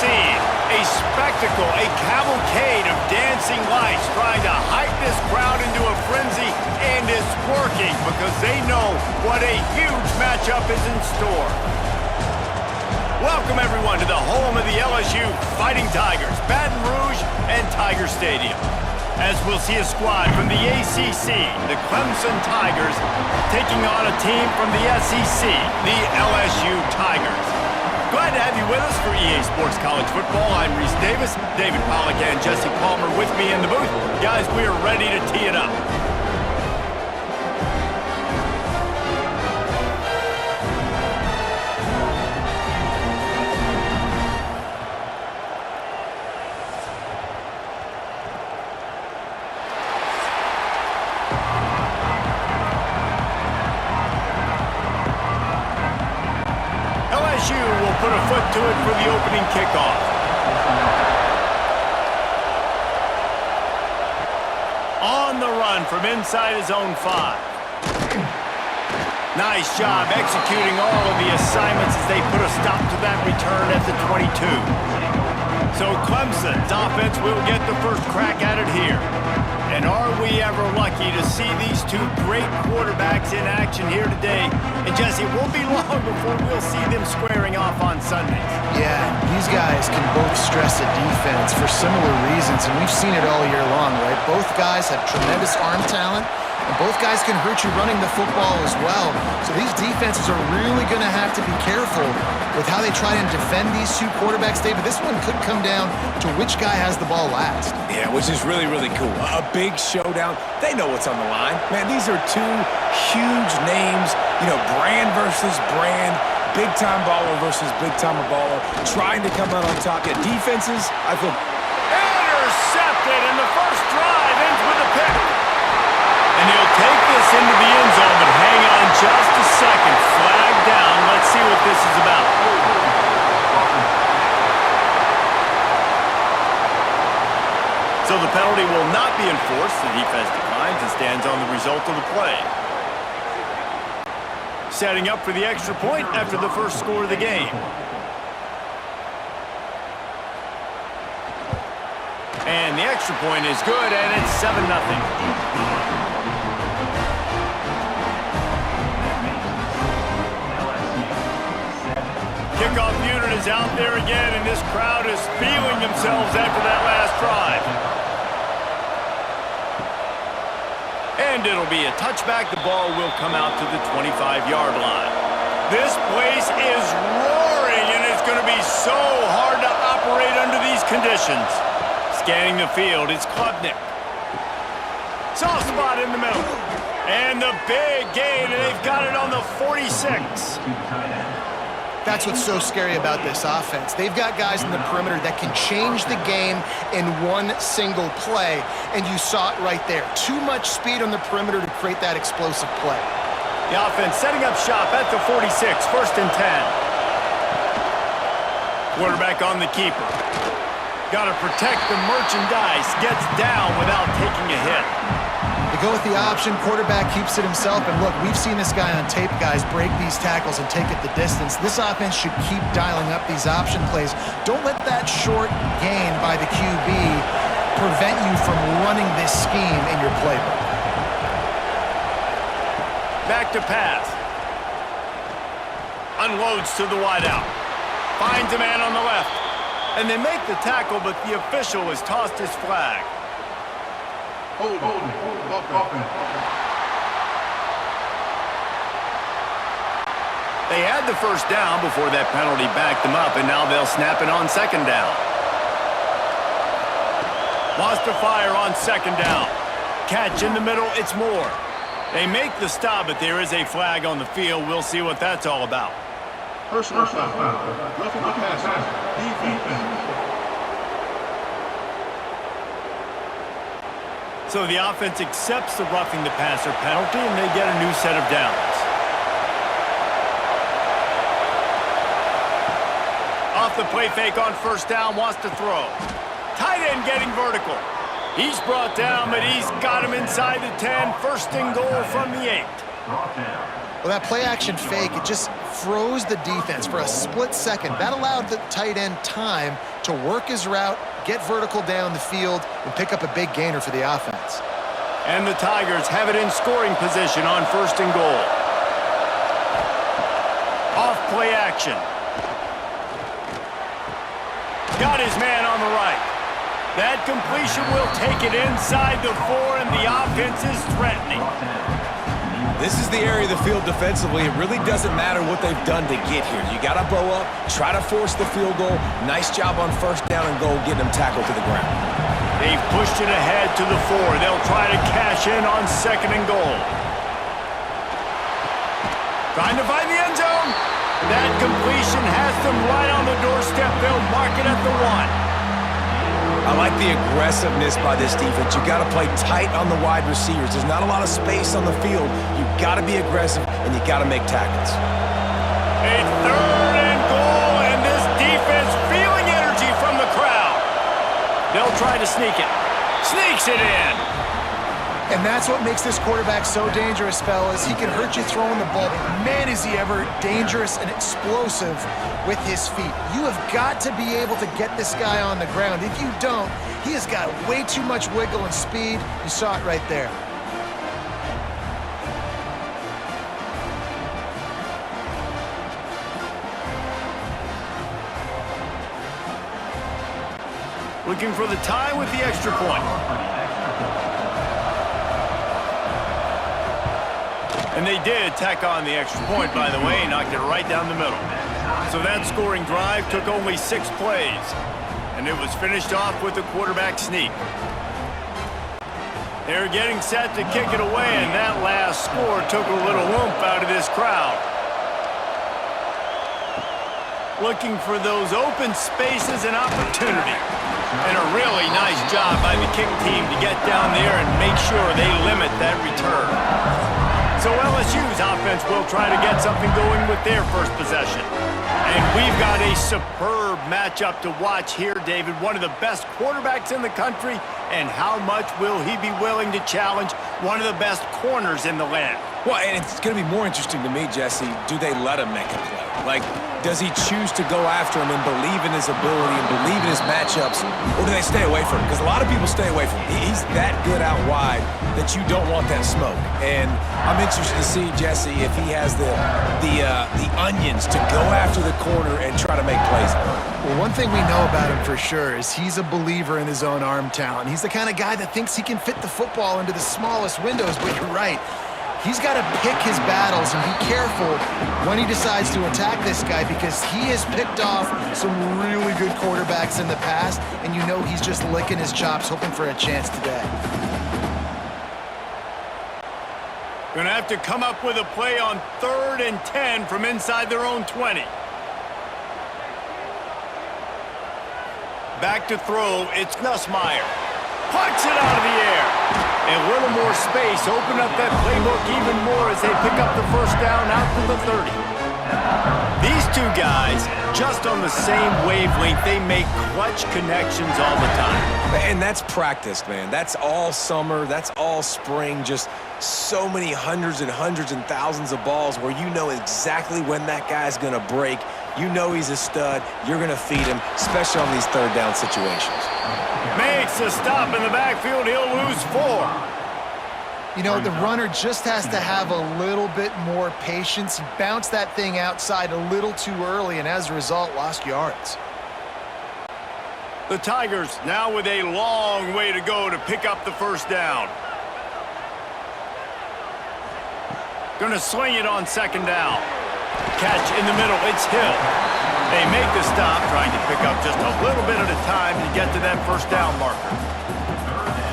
scene. A spectacle, a cavalcade of dancing lights trying to hype this crowd into a frenzy, and it's working because they know what a huge matchup is in store. Welcome, everyone, to the home of the LSU Fighting Tigers, Baton Rouge and Tiger Stadium. As we'll see a squad from the ACC, the Clemson Tigers, taking on a team from the SEC, the LSU Tigers. Glad to have you with us for EA Sports College Football. I'm Reese Davis, David Pollack and Jesse Palmer with me in the booth. Guys, we are ready to tee it up. Put a foot to it for the opening kickoff. On the run from inside his own 5. Nice job executing all of the assignments as they put a stop to that return at the 22. So Clemson's offense will get the first crack at it here. And are we ever lucky to see these two great quarterbacks in action here today? And Jesse, it won't be long before we'll see them squaring off on Sundays. Yeah, these guys can both stress a defense for similar reasons, and we've seen it all year long, right? Both guys have tremendous arm talent, and both guys can hurt you running the football as well. So these defenses are really going to have to be careful with how they try and defend these two quarterbacks, David. This one could come down to which guy has the ball last. Yeah, which is really, really cool. A big showdown. They know what's on the line. Man, these are two huge names. You know, brand versus brand. Big-time baller versus big-time baller. Trying to come out on top. Yeah, defenses, I feel... Intercepted, and the first drive ends with a pick. And he'll take this into the end zone, but hang on just a second. Flag down. Let's see what this is about. So the penalty will not be enforced. The defense declines and stands on the result of the play. Setting up for the extra point after the first score of the game. And the extra point is good, and it's 7-0. Kickoff unit is out there again, and this crowd is feeling themselves after that last drive. And it'll be a touchback. The ball will come out to the 25-yard line. This place is roaring, and it's going to be so hard to operate under these conditions. Scanning the field, it's Klubnik. Soft spot in the middle. And the big gain, and they've got it on the 46. That's what's so scary about this offense. They've got guys in the perimeter that can change the game in one single play, and you saw it right there. Too much speed on the perimeter to create that explosive play. The offense setting up shop at the 46, 1st and 10. Quarterback on the keeper. Got to protect the merchandise. Gets down without taking a hit. They go with the option, quarterback keeps it himself, and look, we've seen this guy on tape, guys, break these tackles and take it the distance. This offense should keep dialing up these option plays. Don't let that short gain by the QB prevent you from running this scheme in your playbook. Back to pass. Unloads to the wideout. Finds a man on the left. And they make the tackle, but the official has tossed his flag. Hold. They had the first down before that penalty backed them up, and now they'll snap it on 2nd down. Lost to fire on 2nd down. Catch in the middle, it's Moore. They make the stop, but there is a flag on the field. We'll see what that's all about. Personal foul. Roughing the passer. Defense. So the offense accepts the roughing the passer penalty, and they get a new set of downs. Off the play fake on 1st down, wants to throw. Tight end getting vertical. He's brought down, but he's got him inside the 10. 1st and goal from the 8. Well, that play-action fake, it just froze the defense for a split second. That allowed the tight end time to work his route, get vertical down the field, and pick up a big gainer for the offense. And the Tigers have it in scoring position on 1st and goal. Off play action. Got his man on the right. That completion will take it inside the 4, and the offense is threatening. This is the area of the field defensively. It really doesn't matter what they've done to get here. You got to bow up, try to force the field goal. Nice job on 1st down and goal, getting them tackled to the ground. They've pushed it ahead to the 4. They'll try to cash in on 2nd and goal. Trying to find the end zone. That completion has them right on the doorstep. They'll mark it at the 1. I like the aggressiveness by this defense. You got to play tight on the wide receivers. There's not a lot of space on the field. You got to be aggressive, and you got to make tackles. A 3rd and goal, and this defense feeling energy from the crowd. They'll try to sneak it. Sneaks it in. And that's what makes this quarterback so dangerous, fellas. He can hurt you throwing the ball, but man, is he ever dangerous and explosive with his feet. You have got to be able to get this guy on the ground. If you don't, he has got way too much wiggle and speed. You saw it right there. Looking for the tie with the extra point. And they did tack on the extra point, by the way, knocked it right down the middle. So that scoring drive took only 6 plays, and it was finished off with a quarterback sneak. They're getting set to kick it away, and that last score took a little oomph out of this crowd. Looking for those open spaces and opportunity. And a really nice job by the kick team to get down there and make sure they limit that return. So LSU's offense will try to get something going with their first possession. And we've got a superb matchup to watch here, David. One of the best quarterbacks in the country. And how much will he be willing to challenge one of the best corners in the land? Well, and it's going to be more interesting to me, Jesse, do they let him make a play? Like, does he choose to go after him and believe in his ability and believe in his matchups, or do they stay away from him? Because a lot of people stay away from him. He's that good out wide that you don't want that smoke. And I'm interested to see, Jesse, if he has the onions to go after the corner and try to make plays. Well, one thing we know about him for sure is he's a believer in his own arm talent. He's the kind of guy that thinks he can fit the football into the smallest windows, but you're right. He's got to pick his battles and be careful when he decides to attack this guy, because he has picked off some really good quarterbacks in the past, and you know he's just licking his chops hoping for a chance today. Gonna have to come up with a play on 3rd and 10 from inside their own 20. Back to throw, it's Nussmeier. Pucks it out of the air. A little more space, open up that playbook even more as they pick up the 1st down out to the 30. These two guys, just on the same wavelength, they make clutch connections all the time. And that's practice, man. That's all summer. That's all spring. Just so many hundreds and thousands of balls where you know exactly when that guy's going to break. You know he's a stud. You're going to feed him, especially on these 3rd down situations. Makes a stop in the backfield. He'll lose 4. You know, the runner just has to have a little bit more patience. He bounced that thing outside a little too early, and as a result, lost yards. The Tigers now with a long way to go to pick up the 1st down. Gonna swing it on 2nd down. Catch in the middle, it's Hill. They make the stop, trying to pick up just a little bit at a time to get to that 1st down marker.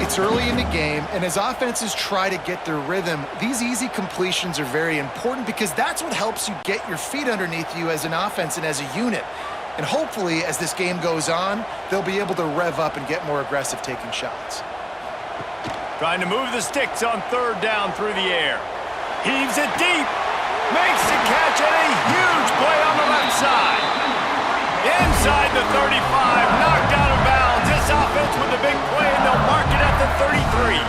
It's early in the game, and as offenses try to get their rhythm, these easy completions are very important because that's what helps you get your feet underneath you as an offense and as a unit. And hopefully, as this game goes on, they'll be able to rev up and get more aggressive taking shots. Trying to move the sticks on 3rd down through the air. Heaves it deep. Makes the catch, and a huge play on the left side. Inside the 35, knocked out of bounds. This offense with a big play, and they'll mark it at the 33.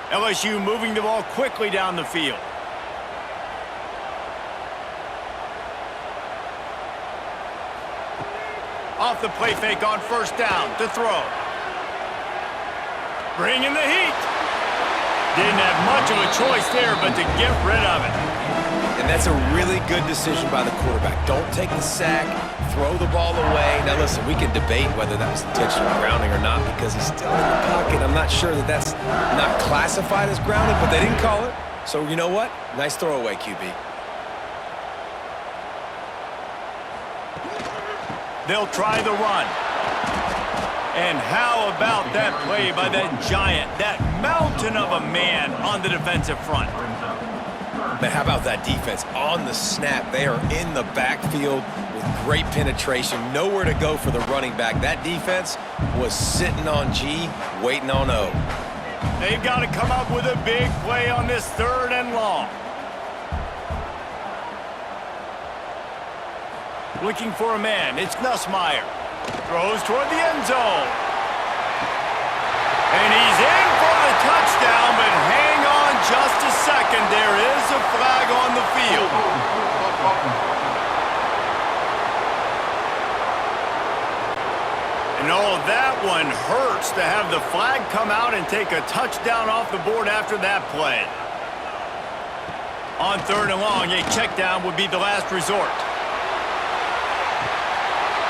LSU moving the ball quickly down the field. Off the play fake on first down to throw. Bringing the heat. Didn't have much of a choice there, but to get rid of it. And that's a really good decision by the quarterback. Don't take the sack, throw the ball away. Now listen, we can debate whether that was intentional grounding or not because he's still in the pocket. I'm not sure that that's not classified as grounding, but they didn't call it. So you know what? Nice throwaway, QB. They'll try the run. And how about that play by that giant, that mountain of a man on the defensive front? But how about that defense? On the snap, they are in the backfield with great penetration. Nowhere to go for the running back. That defense was sitting on G, waiting on O. They've got to come up with a big play on this 3rd and long. Looking for a man. It's Nussmeier. Throws toward the end zone. And he's in for the touchdown, but hang on just a second. There is a flag on the field. And oh, that one hurts to have the flag come out and take a touchdown off the board after that play. On 3rd and long, a check down would be the last resort.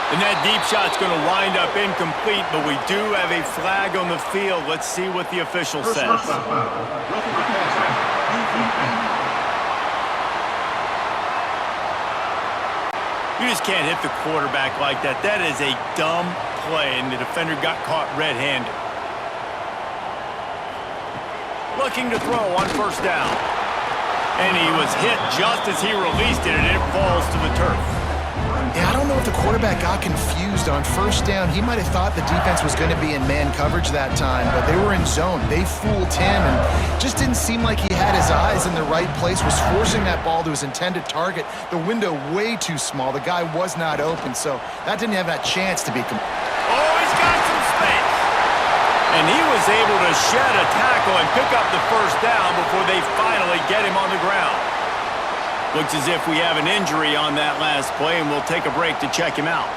And that deep shot's going to wind up incomplete, but we do have a flag on the field. Let's see what the official says. You just can't hit the quarterback like that. That is a dumb play, and the defender got caught red-handed. Looking to throw on first down. And he was hit just as he released it, and it falls to the turf. Yeah, I don't know if the quarterback got confused on first down. He might have thought the defense was going to be in man coverage that time, but they were in zone. They fooled him, and just didn't seem like he had his eyes in the right place, was forcing that ball to his intended target. The window way too small. The guy was not open, so that didn't have that chance to be Oh, he's got some space. And he was able to shed a tackle and pick up the first down before they finally get him on the ground. Looks as if we have an injury on that last play, and we'll take a break to check him out.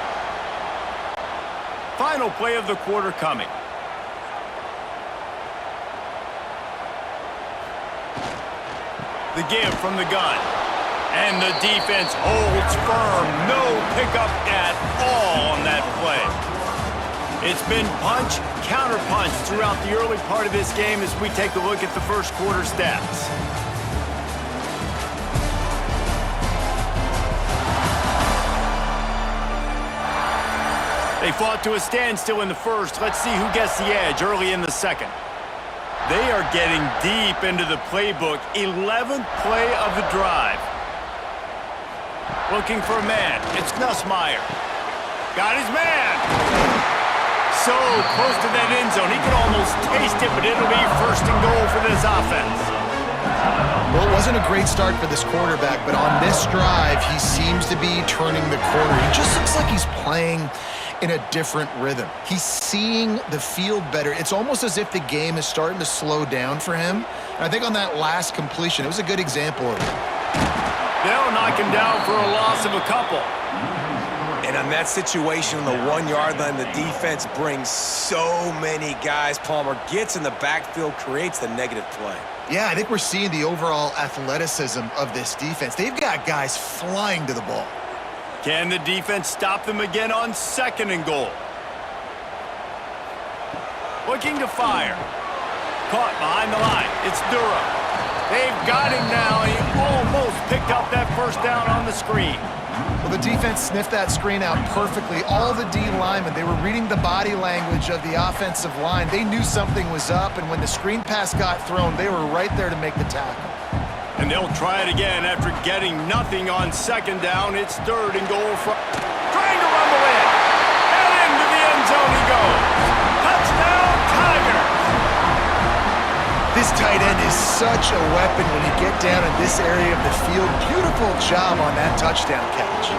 Final play of the quarter coming. The give from the gun. And the defense holds firm. No pickup at all on that play. It's been punch, counter-punch throughout the early part of this game as we take a look at the first quarter stats. They fought to a standstill in the first. Let's see who gets the edge early in the second. They are getting deep into the playbook. 11th play of the drive. Looking for a man. It's Nussmeier. Got his man. So close to that end zone. He could almost taste it, but it'll be 1st and goal for this offense. Well, it wasn't a great start for this quarterback, but on this drive, he seems to be turning the corner. He just looks like he's playing in a different rhythm. He's seeing the field better. It's almost as if the game is starting to slow down for him. And I think on that last completion, it was a good example of it. They'll knock him down for a loss of a couple. And on that situation on the 1-yard line, the defense brings so many guys. Palmer gets in the backfield, creates the negative play. Yeah, I think we're seeing the overall athleticism of this defense. They've got guys flying to the ball. Can the defense stop them again on 2nd and goal? Looking to fire. Caught behind the line. It's Durham. They've got him now. He almost picked up that first down on the screen. Well, the defense sniffed that screen out perfectly. All the D linemen, they were reading the body language of the offensive line. They knew something was up, and when the screen pass got thrown, they were right there to make the tackle. And they'll try it again after getting nothing on 2nd down. It's 3rd and goal from trying to rumble in. And into the end zone he goes. Touchdown, Tigers! This tight end is such a weapon when you get down in this area of the field. Beautiful job on that touchdown catch.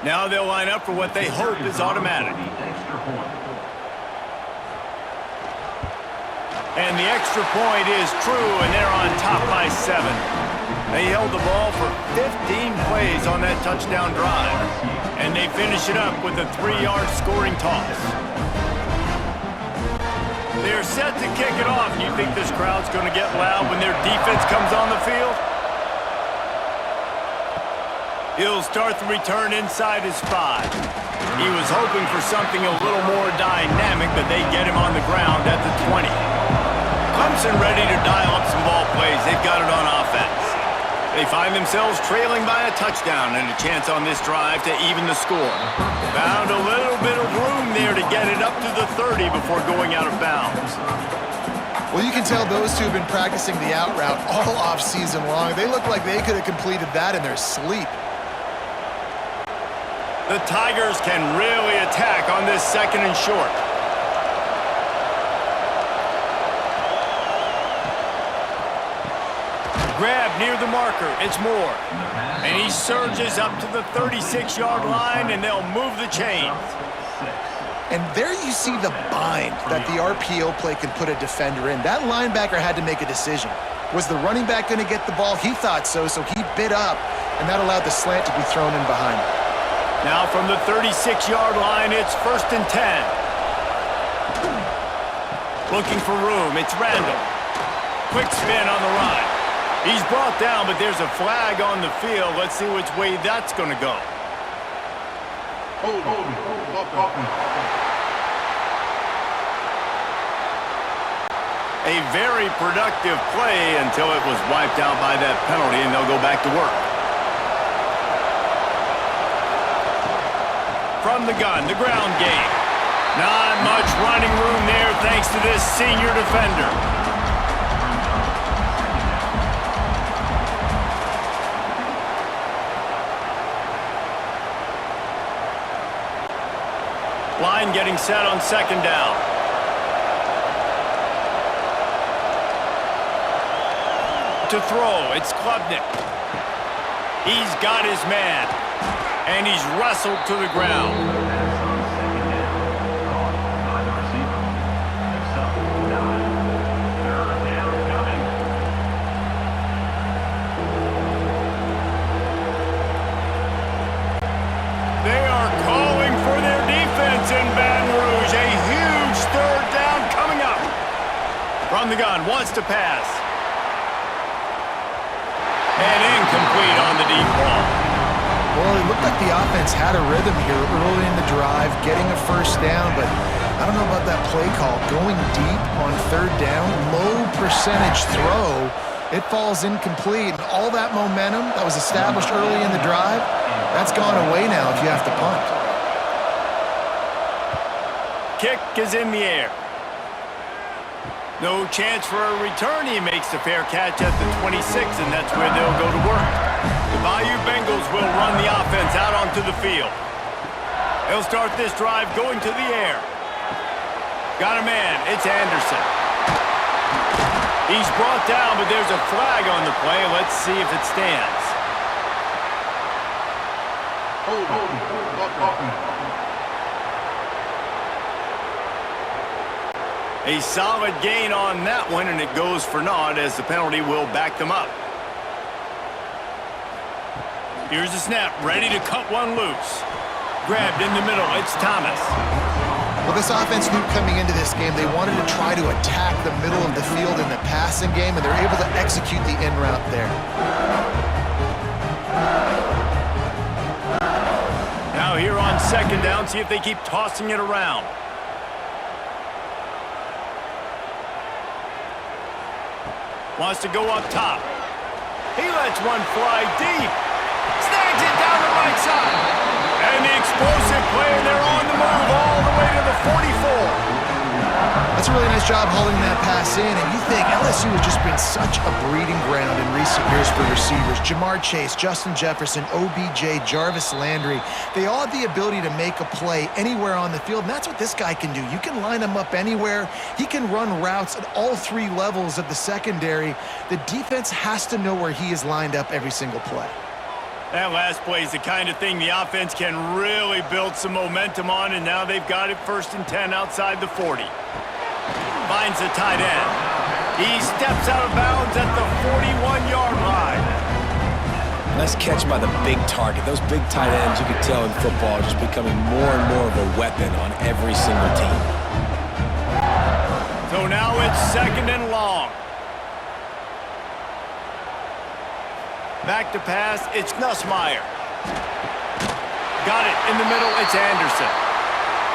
Now they'll line up for what they hope is automatic. And the extra point is true, and they're on top by 7. They held the ball for 15 plays on that touchdown drive, and they finish it up with a 3-yard scoring toss. They're set to kick it off. You think this crowd's going to get loud when their defense comes on the field? He'll start the return inside his 5. He was hoping for something a little more dynamic, but they get him on the ground at the 20. Clemson ready to dial up some ball plays. They've got it on offense. They find themselves trailing by a touchdown and a chance on this drive to even the score. Found a little bit of room there to get it up to the 30 before going out of bounds. Well, you can tell those two have been practicing the out route all off season long. They look like they could have completed that in their sleep. The Tigers can really attack on this 2nd and short. Grab near the marker. It's Moore. And he surges up to the 36-yard line, and they'll move the chains. And there you see the bind that the RPO play can put a defender in. That linebacker had to make a decision. Was the running back going to get the ball? He thought so he bit up, and that allowed the slant to be thrown in behind him. Now from the 36-yard line, it's 1st and 10. Looking for room. It's Randall. Quick spin on the run. He's brought down, but there's a flag on the field. Let's see which way that's going to go. A very productive play until it was wiped out by that penalty, and they'll go back to work. From the gun, the ground game. Not much running room there thanks to this senior defender. Line getting set on 2nd down. To throw, it's Klubnik. He's got his man, and he's wrestled to the ground. They are calling for their defense in Baton Rouge. A huge 3rd down coming up. From the gun, wants to pass. And incomplete on the deep ball. Well, it looked like the offense had a rhythm here early in the drive, getting a 1st down, but I don't know about that play call. Going deep on 3rd down, low percentage throw, it falls incomplete. And all that momentum that was established early in the drive, that's gone away now if you have to punt. Kick is in the air. No chance for a return. He makes the fair catch at the 26, and that's where they'll go to work. The Bayou Bengals will run the offense out onto the field. They'll start this drive going to the air. Got a man. It's Anderson. He's brought down, but there's a flag on the play. Let's see if it stands. A solid gain on that one, and it goes for naught as the penalty will back them up. Here's the snap, ready to cut one loose. Grabbed in the middle, it's Thomas. Well, this offense knew coming into this game they wanted to try to attack the middle of the field in the passing game, and they're able to execute the in route there. Now here on 2nd down, see if they keep tossing it around. Wants to go up top. He lets one fly deep. Snags it down the right side. And the explosive play, and they're on the move all the way to the 44. That's a really nice job holding that pass in, and you think LSU has just been such a breeding ground in recent years for receivers. Jamar Chase, Justin Jefferson, OBJ, Jarvis Landry, they all have the ability to make a play anywhere on the field, and that's what this guy can do. You can line him up anywhere. He can run routes at all 3 levels of the secondary. The defense has to know where he is lined up every single play. That last play is the kind of thing the offense can really build some momentum on, and now they've got it 1st and 10 outside the 40. Finds the tight end. He steps out of bounds at the 41-yard line. Nice catch by the big target. Those big tight ends, you can tell in football, are just becoming more and more of a weapon on every single team. So now it's 2nd and long. Back to pass, it's Nussmeier. Got it in the middle, it's Anderson.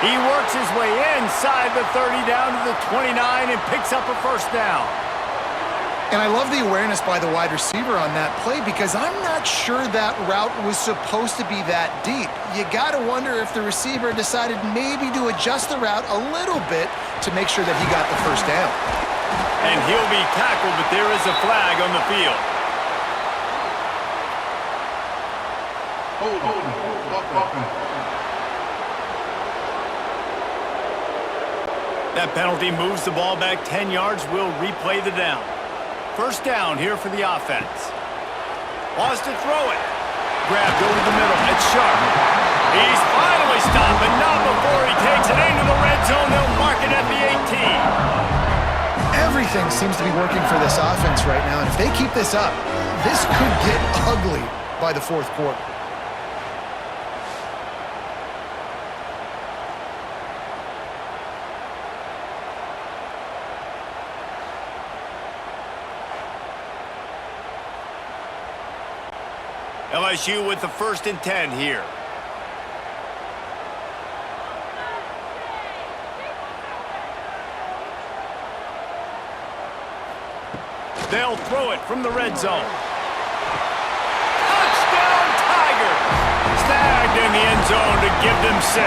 He works his way inside the 30 down to the 29 and picks up a 1st down. And I love the awareness by the wide receiver on that play because I'm not sure that route was supposed to be that deep. You got to wonder if the receiver decided maybe to adjust the route a little bit to make sure that he got the 1st down. And he'll be tackled, but there is a flag on the field. That penalty moves the ball back 10 yards. We'll replay the down. 1st down here for the offense. Wants to throw it. Grabbed over the middle. It's Sharp. He's finally stopped, but not before he takes it into the red zone. They'll mark it at the 18. Everything seems to be working for this offense right now, and if they keep this up, this could get ugly by the 4th quarter. LSU with the 1st and 10 here. They'll throw it from the red zone. Touchdown, Tigers! Snagged in the end zone to give them 6.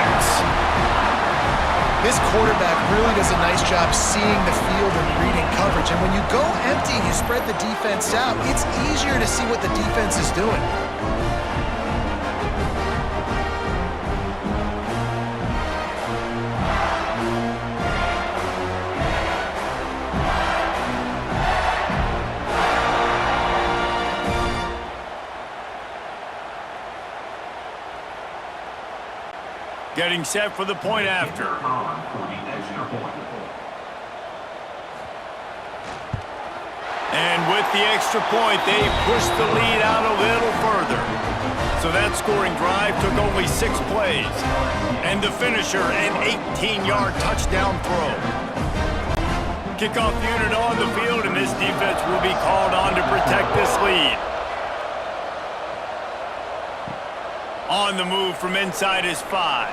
This quarterback really does a nice job seeing the field and reading coverage. And when you go empty and you spread the defense out, it's easier to see what the defense is doing. Getting set for the point after. And with the extra point, they pushed the lead out a little further. So that scoring drive took only 6 plays. And the finisher, an 18-yard touchdown throw. Kickoff unit on the field, and this defense will be called on to protect this lead. On the move from inside his 5.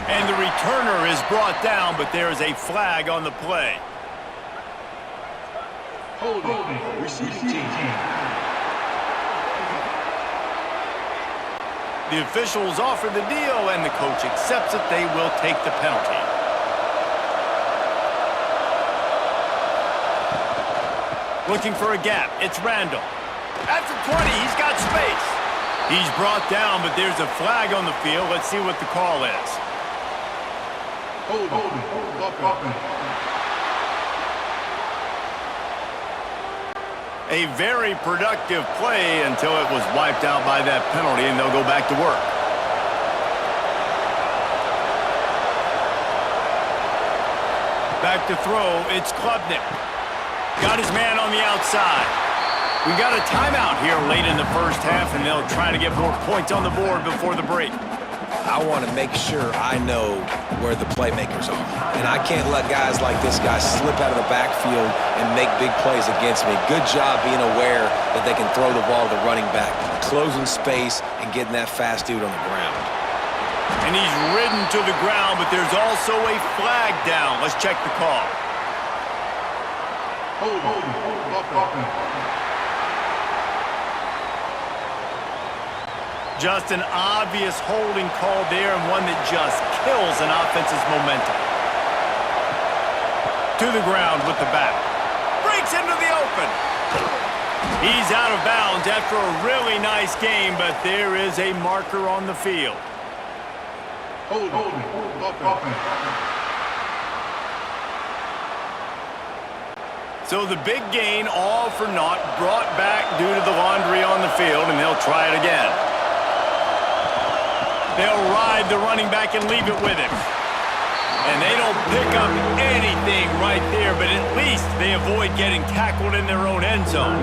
And the returner is brought down, but there is a flag on the play. Holding. Receiving team. The officials offer the deal, and the coach accepts it. They will take the penalty. Looking for a gap. It's Randall. At the 20, he's got space. He's brought down, but there's a flag on the field. Let's see what the call is. A very productive play until it was wiped out by that penalty, and they'll go back to work. Back to throw, it's Klubnik. Got his man on the outside. We got a timeout here late in the first half, and they'll try to get more points on the board before the break. I want to make sure I know where the playmakers are. And I can't let guys like this guy slip out of the backfield and make big plays against me. Good job being aware that they can throw the ball to the running back, closing space and getting that fast dude on the ground. And he's ridden to the ground, but there's also a flag down. Let's check the call. Just an obvious holding call there, and one that just kills an offense's momentum. To the ground with the back. Breaks into the open. He's out of bounds after a really nice game, but there is a marker on the field. So the big gain, all for naught, brought back due to the laundry on the field, and they'll try it again. They'll ride the running back and leave it with him. And they don't pick up anything right there, but at least they avoid getting tackled in their own end zone.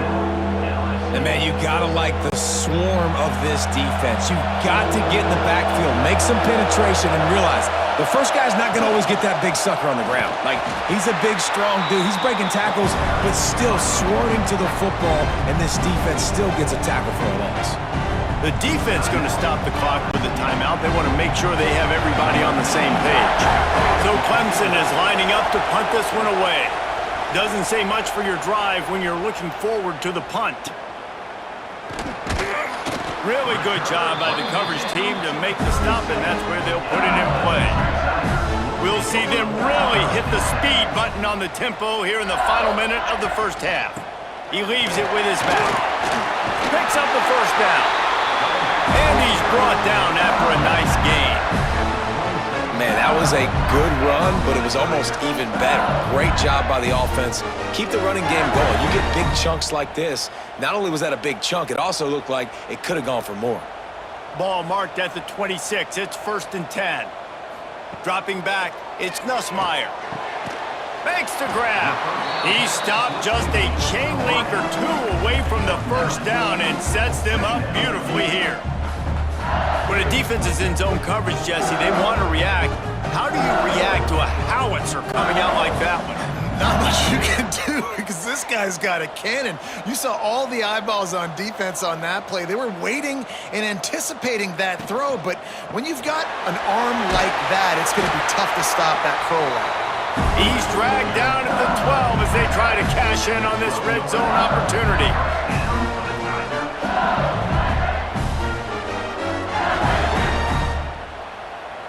And, man, you got to like the swarm of this defense. You've got to get in the backfield, make some penetration, and realize the first guy's not going to always get that big sucker on the ground. Like, he's a big, strong dude. He's breaking tackles, but still swarming to the football, and this defense still gets a tackle for a loss. The defense going to stop the clock with a timeout. They want to make sure they have everybody on the same page. So Clemson is lining up to punt this one away. Doesn't say much for your drive when you're looking forward to the punt. Really good job by the coverage team to make the stop, and that's where they'll put it in play. We'll see them really hit the speed button on the tempo here in the final minute of the first half. He leaves it with his back. Picks up the first down. And he's brought down after a nice gain. Man, that was a good run, but it was almost even better. Great job by the offense. Keep the running game going. You get big chunks like this. Not only was that a big chunk, it also looked like it could have gone for more. Ball marked at the 26. It's 1st and 10. Dropping back, it's Nussmeier. Makes the grab. He stopped just a chain link or two away from the first down and sets them up beautifully here. When a defense is in zone coverage, Jesse, they want to react. How do you react to a howitzer coming out like that one? Not much you can do because this guy's got a cannon. You saw all the eyeballs on defense on that play. They were waiting and anticipating that throw, but when you've got an arm like that, it's going to be tough to stop that Crowell. He's dragged down at the 12 as they try to cash in on this red zone opportunity.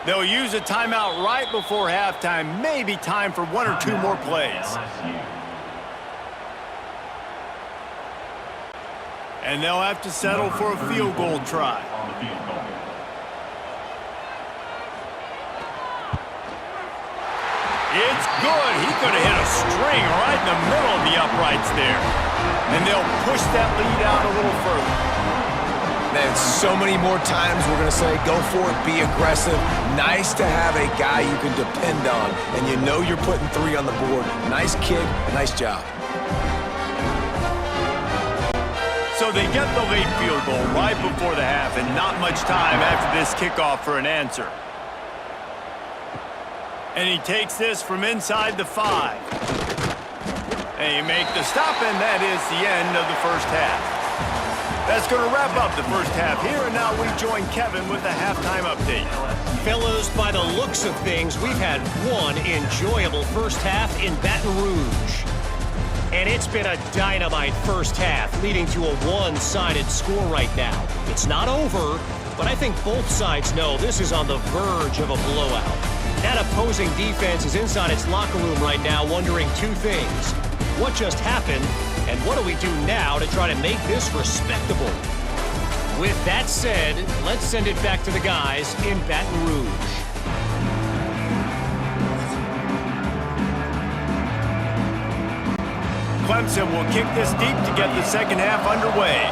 They'll use a timeout right before halftime. Maybe time for one or two more plays. And they'll have to settle for a field goal try. It's good. He could have hit a string right in the middle of the uprights there. And they'll push that lead out a little further. Man, so many more times we're going to say, go for it, be aggressive. Nice to have a guy you can depend on, and you know you're putting 3 on the board. Nice kick, nice job. So they get the late field goal right before the half, and not much time after this kickoff for an answer. And he takes this from inside the 5. And you make the stop, and that is the end of the first half. That's going to wrap up the first half here, and now we join Kevin with the halftime update. Fellows, by the looks of things, we've had one enjoyable first half in Baton Rouge. And it's been a dynamite first half, leading to a one-sided score right now. It's not over, but I think both sides know this is on the verge of a blowout. That opposing defense is inside its locker room right now wondering 2 things. What just happened, and what do we do now to try to make this respectable? With that said, let's send it back to the guys in Baton Rouge. Clemson will kick this deep to get the second half underway.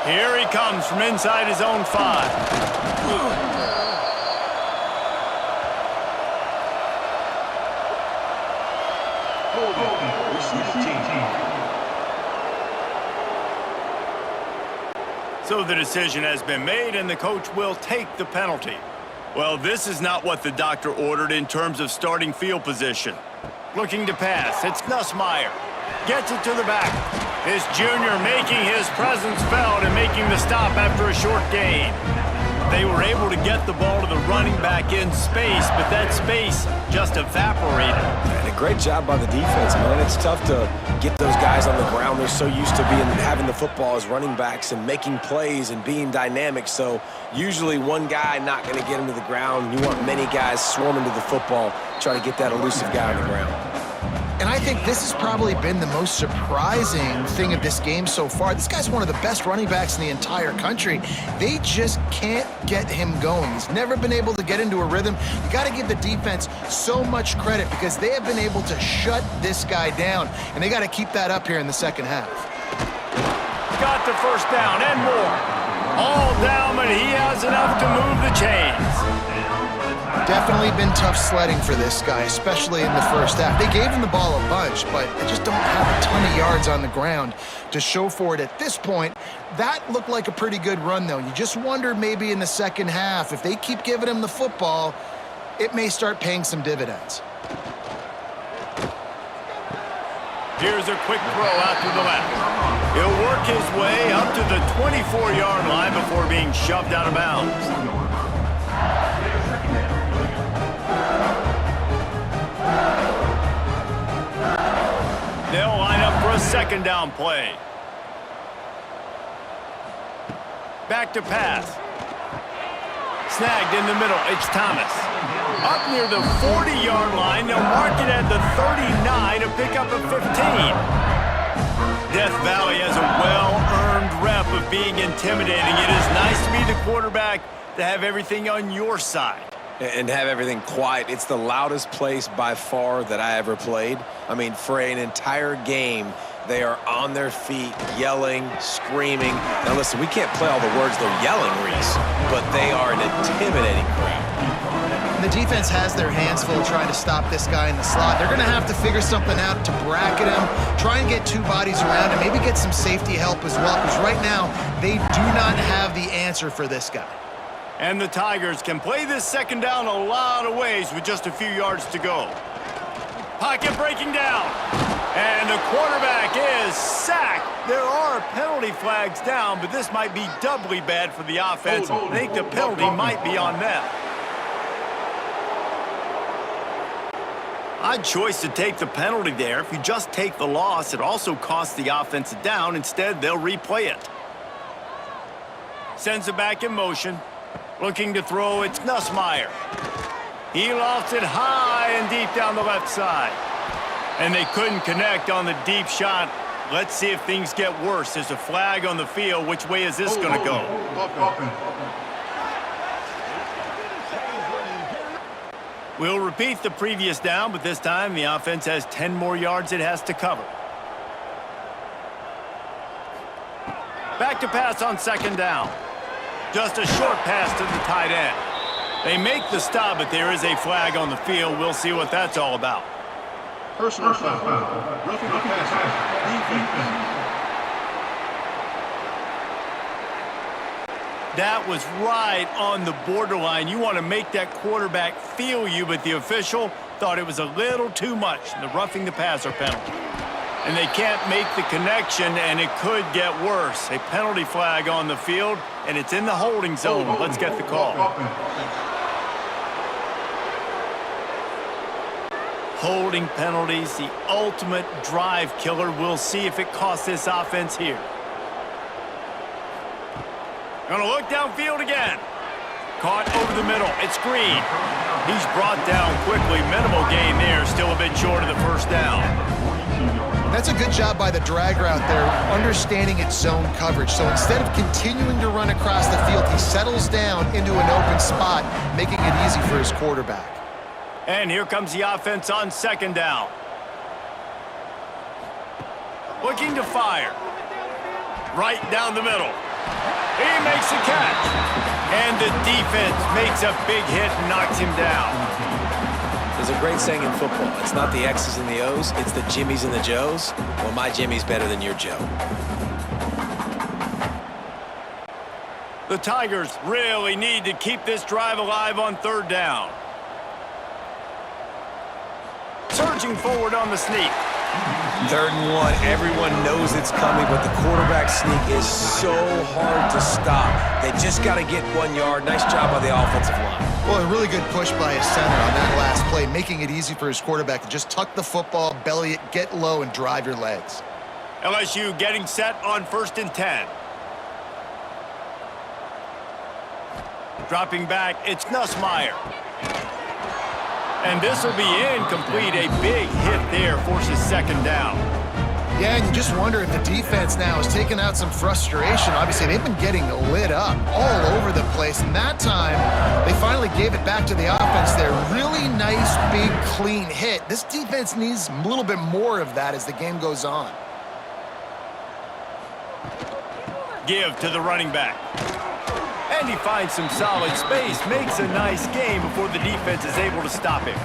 Here he comes from inside his own 5. So the decision has been made, and the coach will take the penalty. Well, this is not what the doctor ordered in terms of starting field position. Looking to pass, it's Nussmeier. Gets it to the back. This junior making his presence felt and making the stop after a short gain. They were able to get the ball to the running back in space, but that space just evaporated. And a great job by the defense, man. It's tough to get those guys on the ground. They're so used to having the football as running backs and making plays and being dynamic. So usually one guy not going to get him to the ground. You want many guys swarming to the football, try to get that elusive guy on the ground. And I think this has probably been the most surprising thing of this game so far. This guy's one of the best running backs in the entire country. They just can't get him going. He's never been able to get into a rhythm. You got to give the defense so much credit because they have been able to shut this guy down, and they got to keep that up here in the second half. Got the first down and more. All down, but he has enough to move the chains. Definitely been tough sledding for this guy, especially in the first half. They gave him the ball a bunch, but they just don't have a ton of yards on the ground to show for it at this point. That looked like a pretty good run, though. You just wonder maybe in the second half, if they keep giving him the football, it may start paying some dividends. Here's a quick throw out to the left. He'll work his way up to the 24-yard line before being shoved out of bounds. They'll line up for a second down play. Back to pass. Snagged in the middle. It's Thomas. Up near the 40-yard line. They'll mark it at the 39 to pick up a 15. Death Valley has a well-earned rep of being intimidating. It is nice to be the quarterback to have everything on your side. And have everything quiet. It's the loudest place by far that I ever played. I mean, for an entire game, they are on their feet, yelling, screaming. Now, listen, we can't play all the words they're yelling, Reese, but they are an intimidating crowd. The defense has their hands full trying to stop this guy in the slot. They're going to have to figure something out to bracket him, try and get two bodies around him, maybe get some safety help as well, because right now they do not have the answer for this guy. And the Tigers can play this second down a lot of ways with just a few yards to go. Pocket breaking down. And the quarterback is sacked. There are penalty flags down, but this might be doubly bad for the offense. I think the penalty might be on them. Odd choice to take the penalty there. If you just take the loss, it also costs the offense a down. Instead, they'll replay it. Sends it back in motion. Looking to throw, it's Nussmeier. He lofts it high and deep down the left side. And they couldn't connect on the deep shot. Let's see if things get worse. There's a flag on the field. Which way is this going to go? We'll repeat the previous down, but this time the offense has 10 more yards it has to cover. Back to pass on second down. Just a short pass to the tight end. They make the stop, but there is a flag on the field. We'll see what that's all about. Personal foul. Roughing the passer. Defense. That was right on the borderline. You want to make that quarterback feel you, but the official thought it was a little too much. The roughing the passer penalty. And they can't make the connection, and it could get worse. A penalty flag on the field, and it's in the holding zone. Let's get the call. Holding penalties, the ultimate drive killer. We'll see if it costs this offense here. Gonna look downfield again. Caught over the middle. It's Green. He's brought down quickly. Minimal gain there. Still a bit short of the first down. That's a good job by the drag route there, understanding its zone coverage. So instead of continuing to run across the field, he settles down into an open spot, making it easy for his quarterback. And here comes the offense on second down. Looking to fire. Right down the middle. He makes the catch. And the defense makes a big hit and knocks him down. There's a great saying in football. It's not the X's and the O's, it's the Jimmies and the Joes. Well, my Jimmy's better than your Joe. The Tigers really need to keep this drive alive on third down. Surging forward on the sneak. 3rd and 1, everyone knows it's coming, but the quarterback sneak is so hard to stop. They just got to get 1 yard. Nice job by the offensive line. Well, a really good push by his center on that last play, making it easy for his quarterback to just tuck the football, belly it, get low, and drive your legs. LSU getting set on 1st and 10. Dropping back, it's Nussmeier. And this will be incomplete. A big hit there forces second down. Yeah, and you just wonder if the defense now is taking out some frustration. Obviously, they've been getting lit up all over the place. And that time, they finally gave it back to the offense there. Really nice, big, clean hit. This defense needs a little bit more of that as the game goes on. Give to the running back. And he finds some solid space, makes a nice game before the defense is able to stop him.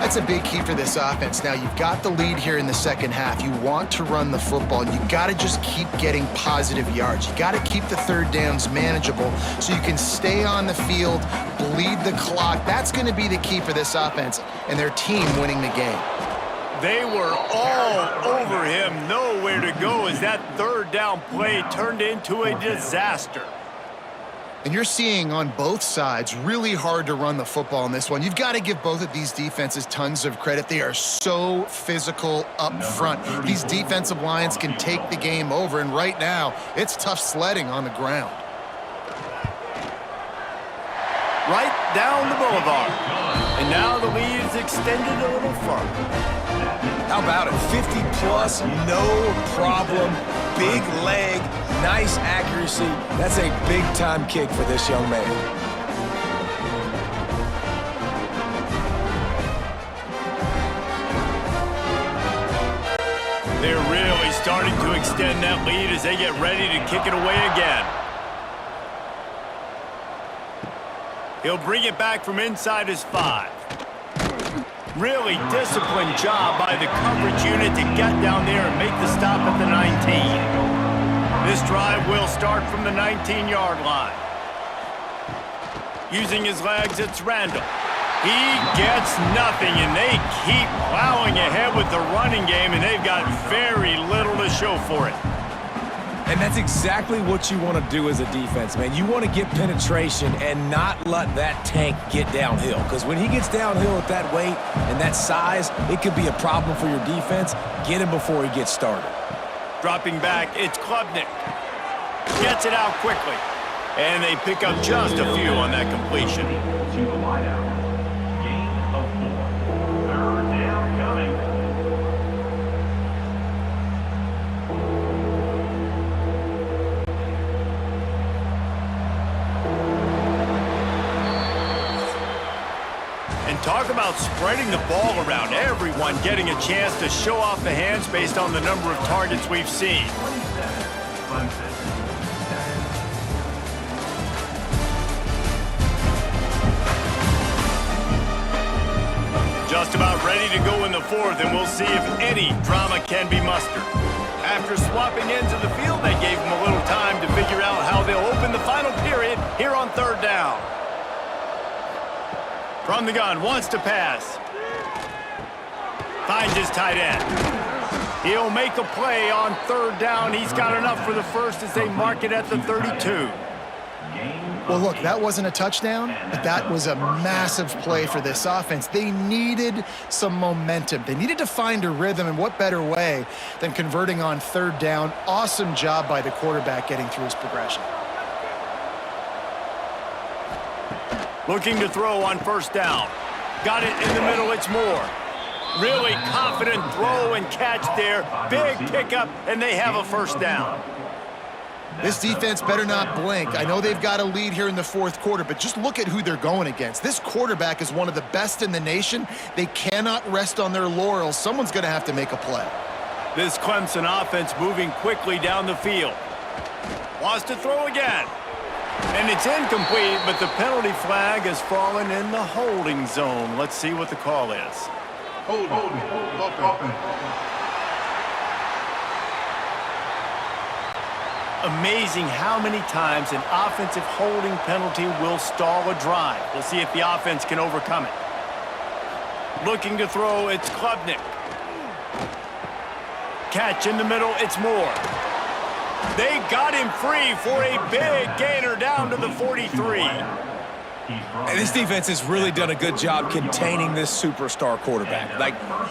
That's a big key for this offense. Now, you've got the lead here in the second half. You want to run the football, and you got to just keep getting positive yards. You got to keep the third downs manageable so you can stay on the field, bleed the clock. That's going to be the key for this offense and their team winning the game. They were all over him, nowhere to go as that third down play turned into a disaster. And you're seeing on both sides really hard to run the football in this one. You've got to give both of these defenses tons of credit. They are so physical up front. These defensive lines can take the game over, and right now, it's tough sledding on the ground. Right down the boulevard. And now the lead is extended a little further. How about it? 50-plus, no problem. Big leg, nice accuracy. That's a big-time kick for this young man. They're really starting to extend that lead as they get ready to kick it away again. He'll bring it back from inside his 5. Really disciplined job by the coverage unit to get down there and make the stop at the 19. This drive will start from the 19-yard line. Using his legs, it's Randall. He gets nothing, and they keep plowing ahead with the running game, and they've got very little to show for it. And that's exactly what you want to do as a defense, man. You want to get penetration and not let that tank get downhill. Because when he gets downhill at that weight and that size, it could be a problem for your defense. Get him before he gets started. Dropping back, it's Klubnik. Gets it out quickly. And they pick up just a few on that completion. To the wideout. Gain of 4. Third down coming. And talk about spreading the ball around. Everyone getting a chance to show off the hands based on the number of targets we've seen. Just about ready to go in the fourth, and we'll see if any drama can be mustered. After swapping ends of the field, they gave him a little time to figure out how they'll open the final period here on third down. From the gun, wants to pass. Finds his tight end. He'll make a play on third down. He's got enough for the first as they mark it at the 32. Well, look, that wasn't a touchdown, but that was a massive play for this offense. They needed some momentum. They needed to find a rhythm, and what better way than converting on third down. Awesome job by the quarterback getting through his progression. Looking to throw on first down. Got it in the middle, it's Moore. Really confident throw and catch there. Big pickup, and they have a first down. This defense better not blink. I know they've got a lead here in the fourth quarter, but just look at who they're going against. This quarterback is one of the best in the nation. They cannot rest on their laurels. Someone's going to have to make a play. This Clemson offense moving quickly down the field. Wants to throw again. And it's incomplete, but the penalty flag has fallen in the holding zone. Let's see what the call is. Hold. Amazing how many times an offensive holding penalty will stall a drive. We'll see if the offense can overcome it. Looking to throw, it's Klubnik. Catch in the middle, it's Moore. They got him free for a big gainer down to the 43. And this defense has really done a good job containing this superstar quarterback.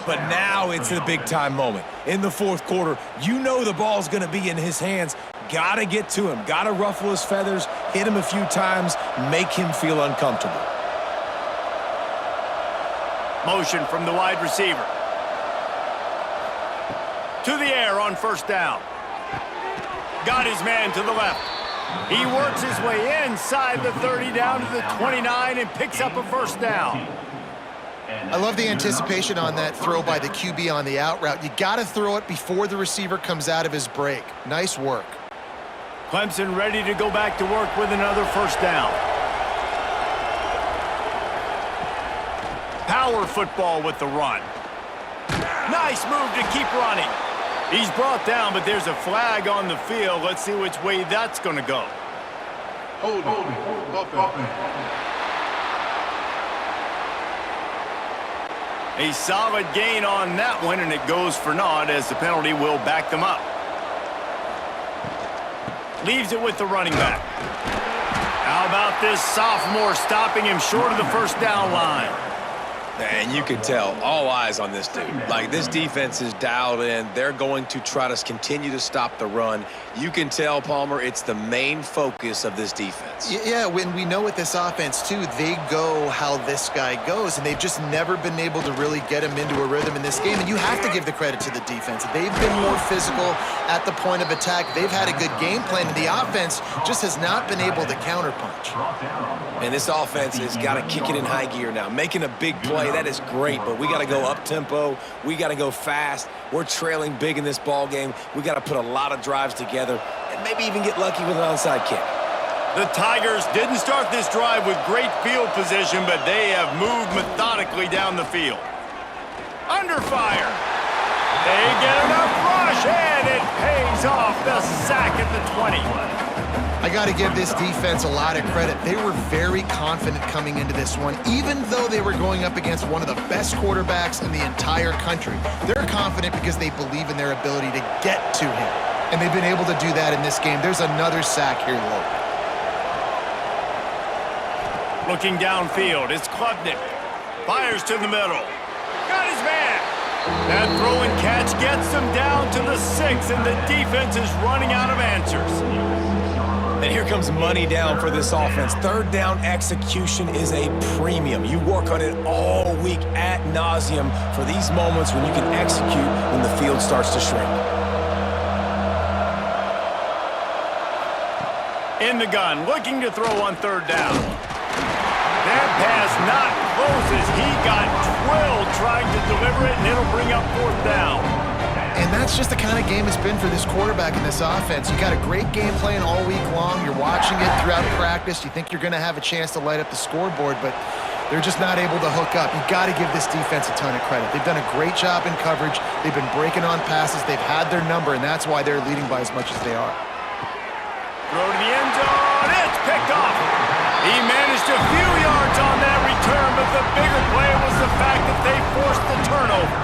But now it's the big-time moment. In the fourth quarter, you know the ball's going to be in his hands. Got to get to him. Got to ruffle his feathers, hit him a few times, make him feel uncomfortable. Motion from the wide receiver. To the air on first down. Got his man to the left. He works his way inside the 30 down to the 29 and picks up a first down. I love the anticipation on that throw by the QB on the out route. You got to throw it before the receiver comes out of his break. Nice work. Clemson ready to go back to work with another first down. Power football with the run. Nice move to keep running. He's brought down, but there's a flag on the field. Let's see which way that's going to go. A solid gain on that one, and it goes for naught as the penalty will back them up. Leaves it with the running back. How about this sophomore stopping him short of the first down line? And you can tell, all eyes on this dude. Like, this defense is dialed in. They're going to try to continue to stop the run. You can tell, Palmer, it's the main focus of this defense. Yeah, when we know with this offense, too, they go how this guy goes, and they've just never been able to really get him into a rhythm in this game. And you have to give the credit to the defense. They've been more physical at the point of attack. They've had a good game plan, and the offense just has not been able to counterpunch. And this offense has got to kick it in high gear now. Making a big play, that is great, but we got to go up-tempo. We got to go fast. We're trailing big in this ball game. We got to put a lot of drives together and maybe even get lucky with an onside kick. The Tigers didn't start this drive with great field position, but they have moved methodically down the field. Under fire. They get enough rush, and it pays off. The sack at the 20. I got to give this defense a lot of credit. They were very confident coming into this one, even though they were going up against one of the best quarterbacks in the entire country. They're confident because they believe in their ability to get to him, and they've been able to do that in this game. There's another sack here, though. Looking downfield, it's Klubnik. Fires to the middle. Got his man. That throw and catch gets them down to the 6, and the defense is running out of answers. And here comes money down for this offense. Third down execution is a premium. You work on it all week ad nauseum for these moments when you can execute when the field starts to shrink. In the gun, looking to throw on third down. That pass not closes. He got drilled trying to deliver it, and it'll bring up fourth down. And that's just the kind of game it's been for this quarterback in this offense. You got a great game plan all week long. You're watching it throughout practice. You think you're going to have a chance to light up the scoreboard, but they're just not able to hook up. You got to give this defense a ton of credit. They've done a great job in coverage. They've been breaking on passes. They've had their number, and that's why they're leading by as much as they are. Throw to the end zone. It's picked off. He managed a few yards on that return, but the bigger play was the fact that they forced the turnover.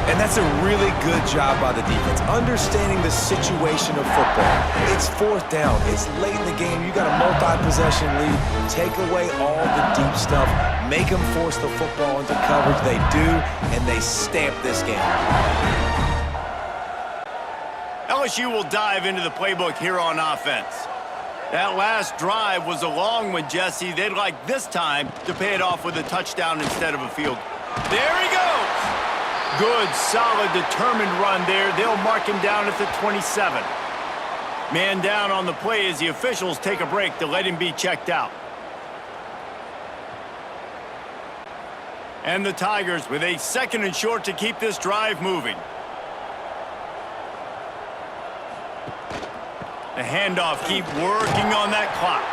And that's a really good job by the defense, understanding the situation of football. It's fourth down. It's late in the game. You got a multi-possession lead. Take away all the deep stuff. Make them force the football into coverage. They do, and they stamp this game. LSU will dive into the playbook here on offense. That last drive was a long one, Jesse. They'd like this time to pay it off with a touchdown instead of a field. There he goes. Good, solid, determined run there. They'll mark him down at the 27. Man down on the play as the officials take a break to let him be checked out. And the Tigers with a 2nd and short to keep this drive moving. The handoff, keep working on that clock.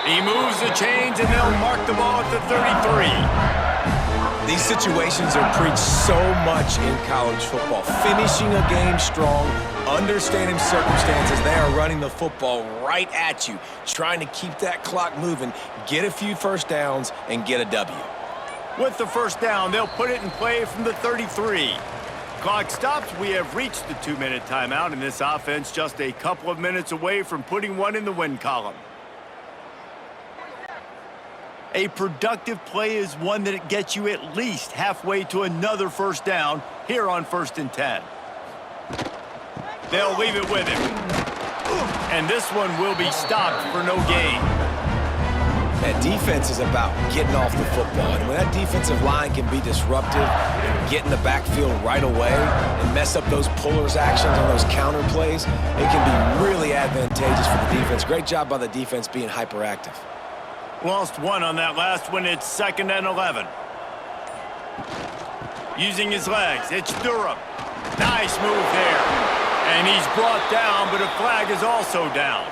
He moves the chains, and they'll mark the ball at the 33. These situations are preached so much in college football. Finishing a game strong, understanding circumstances. They are running the football right at you, trying to keep that clock moving, get a few first downs, and get a W. With the first down, they'll put it in play from the 33. Clock stops. We have reached the 2-minute timeout, and this offense just a couple of minutes away from putting one in the win column. A productive play is one that gets you at least halfway to another first down here on 1st and 10. They'll leave it with him. And this one will be stopped for no gain. That defense is about getting off the football. And when that defensive line can be disruptive and get in the backfield right away and mess up those pullers actions on those counter plays, it can be really advantageous for the defense. Great job by the defense being hyperactive. Lost one on that last one. It's 2nd and 11. Using his legs, it's Durham. Nice move there. And he's brought down, but a flag is also down.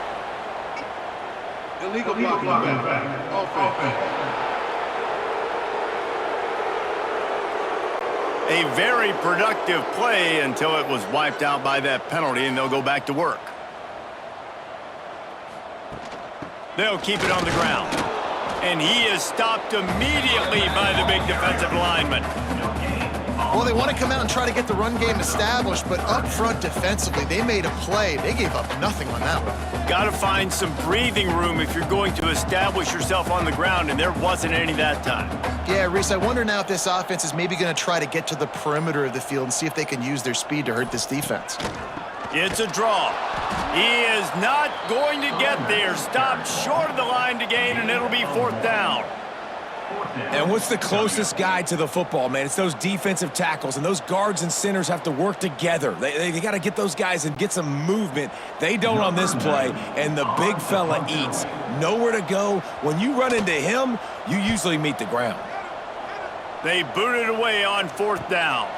Illegal blocking back. Offense. A very productive play until it was wiped out by that penalty, and they'll go back to work. They'll keep it on the ground. And he is stopped immediately by the big defensive lineman. Well, they want to come out and try to get the run game established, but up front defensively, they made a play. They gave up nothing on that one. Got to find some breathing room if you're going to establish yourself on the ground, and there wasn't any that time. Yeah, Reese, I wonder now if this offense is maybe going to try to get to the perimeter of the field and see if they can use their speed to hurt this defense. It's a draw. He is not going to get there. Stopped short of the line to gain, and it'll be 4th down. And what's the closest guy to the football, man? It's those defensive tackles, and those guards and centers have to work together. They got to get those guys and get some movement. They don't on this play, and the big fella eats. Nowhere to go. When you run into him, you usually meet the ground. They booted away on 4th down.